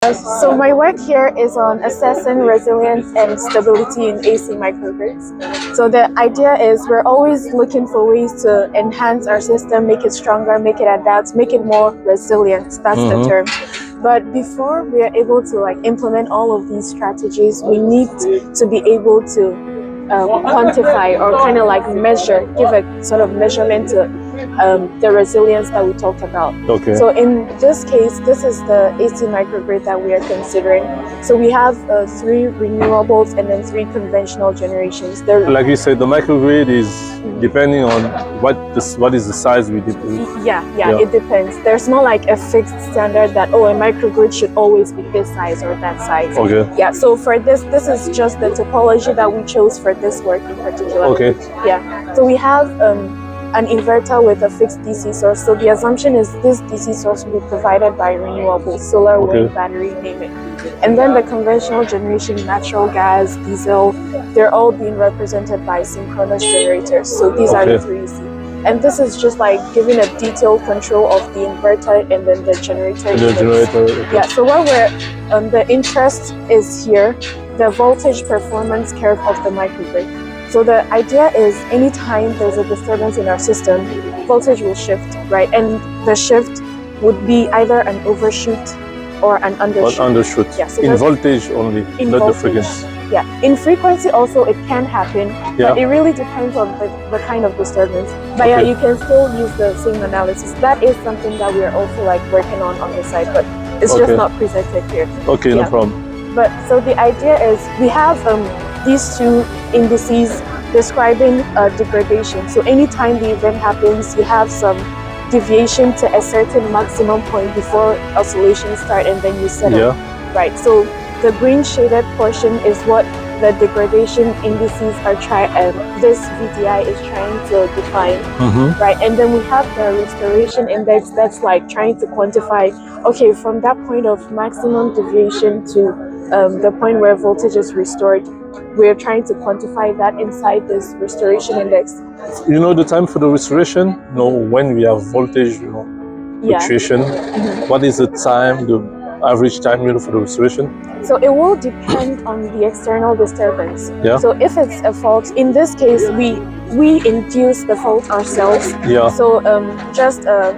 So my work here is on assessing resilience and stability in AC microgrids. So the idea is we're always looking for ways to enhance our system, make it stronger, make it adapt, make it more resilient. That's the term. But before we are able to implement all of these strategies, we need to be able to quantify or kind of measure, give a sort of measurement to the resilience that we talked about. Okay. So in this case, this is the AC microgrid that we are considering. So we have 3 renewables and then 3 conventional generations. Like you said, the microgrid is depending on what is the size we deploy. Yeah, it depends. There's not like a fixed standard that a microgrid should always be this size or that size. Okay. Yeah. So for this is just the topology that we chose for this work in particular. Okay. Yeah. So we have an inverter with a fixed DC source. So the assumption is this DC source will be provided by renewables, solar, wind, battery, name it. And then the conventional generation, natural gas, diesel, they're all being represented by synchronous generators. So these are the 3 you see. And this is just like giving a detailed control of the inverter and then the generator. Yeah, so what the interest is here, the voltage performance curve of the microgrid. So the idea is anytime there's a disturbance in our system, voltage will shift, right? And the shift would be either an overshoot or an undershoot. Undershoot. Yeah, so in voltage only, not the frequency. Yeah, in frequency also it can happen, but it really depends on the kind of disturbance. But yeah, you can still use the same analysis. That is something that we are also working on the side, but it's just not presented here. Okay, no problem. But so the idea is we have these 2 indices describing degradation. So anytime the event happens, you have some deviation to a certain maximum point before oscillations start, and then you settle. Right. So the green shaded portion is what the degradation indices are this VDI is trying to define. Right. And then we have the restoration index that's trying to quantify, okay, from that point of maximum deviation to the point where voltage is restored, we're trying to quantify that inside this restoration index. You know the time for the restoration? When we have voltage, fluctuation. What is the time, the average time for the restoration? So it will depend on the external disturbance. Yeah. So if it's a fault, in this case, we induce the fault ourselves. Yeah. So just a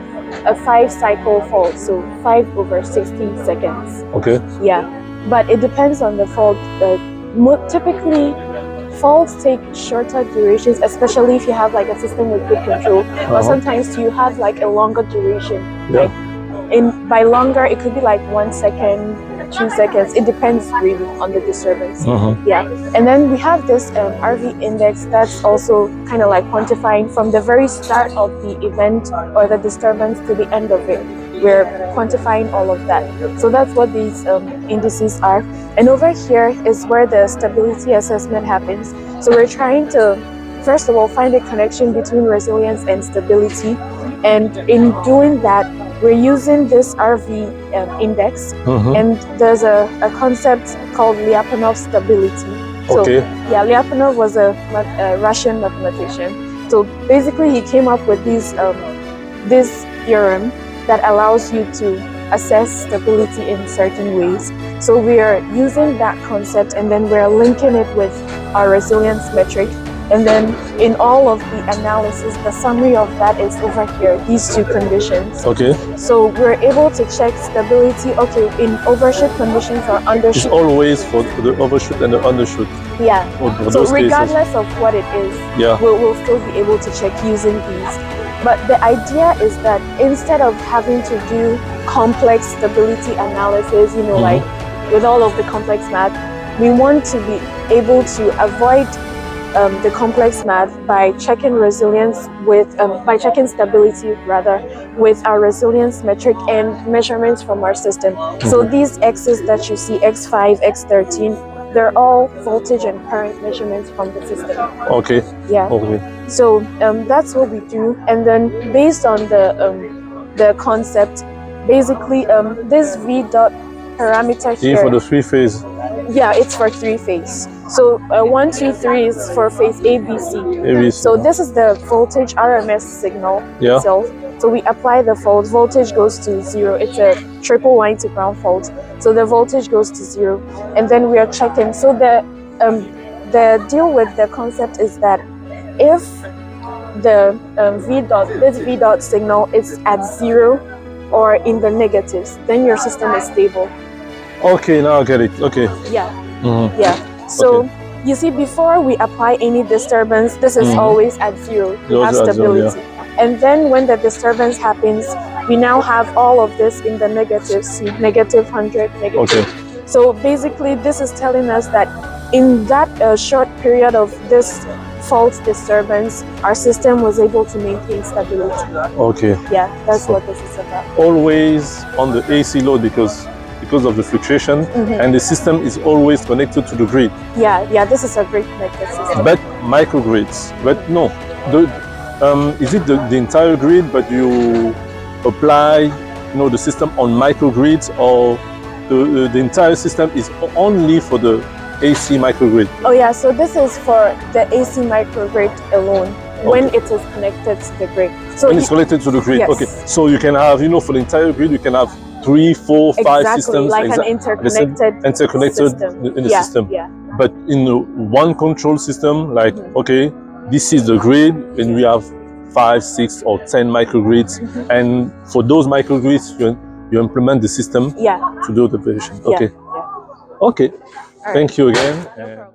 5-cycle fault, so 5 over 60 seconds. Okay. Yeah. But it depends on the fault. Typically, faults take shorter durations, especially if you have a system with good control. But sometimes you have a longer duration. Yeah. By longer, it could be 1 second, 2 seconds. It depends really on the disturbance. Yeah. And then we have this RV index that's also kind of quantifying from the very start of the event or the disturbance to the end of it. We're quantifying all of that. So that's what these indices are. And over here is where the stability assessment happens. So we're trying to, first of all, find a connection between resilience and stability. And in doing that, we're using this RV index. And there's a concept called Lyapunov stability. So, yeah, Lyapunov was a Russian mathematician. So basically, he came up with this theorem that allows you to assess stability in certain ways. So we are using that concept and then we're linking it with our resilience metric. And then in all of the analysis, the summary of that is over here, these 2 conditions. Okay. So we're able to check stability, in overshoot conditions or undershoot. It's always for the overshoot and the undershoot. Yeah. So regardless of what it is, we'll still be able to check using these. But the idea is that instead of having to do complex stability analysis, with all of the complex math, we want to be able to avoid the complex math by checking resilience by checking stability with our resilience metric and measurements from our system. So these X's that you see, X5, X13, they're all voltage and current measurements from the system. Okay. Yeah. Okay. So that's what we do, and then based on the concept, basically this V dot parameter here. For the 3-phase. Yeah, it's for 3-phase. So 1, 2, 3 is for phase ABC. So this is the voltage RMS signal itself. So we apply the fault, voltage goes to 0. It's a triple line to ground fault. So the voltage goes to 0, and then we are checking. So the deal with the concept is that if the this V dot signal is at 0 or in the negatives, then your system is stable. Okay, now I get it. Okay. Yeah. Yeah. So you see, before we apply any disturbance, this is always at 0. We have stability. And then when the disturbance happens, we now have all of this in the negatives, negative 100, negative. Okay. So basically, this is telling us that in that short period of this fault disturbance, our system was able to maintain stability. Okay. Yeah, that's what this is about. Always on the AC load because of the fluctuation, and the system is always connected to the grid. Yeah, this is a grid connected system. But microgrids, but no, is it the entire grid? But you apply, the system on microgrids, or the entire system is only for the AC microgrid? Oh yeah, so this is for the AC microgrid alone. When it is connected to the grid. So when it's connected to the grid, yes. Okay. So you can have, for the entire grid, you can have 3, 4, 5 systems, like an interconnected system. In the system. Yeah. But in one control system, like okay, this is the grid, and we have 5, 6, or 10 microgrids, and for those microgrids, you implement the system to do the operation. Okay. Yeah. Okay. All Thank you again. No problem.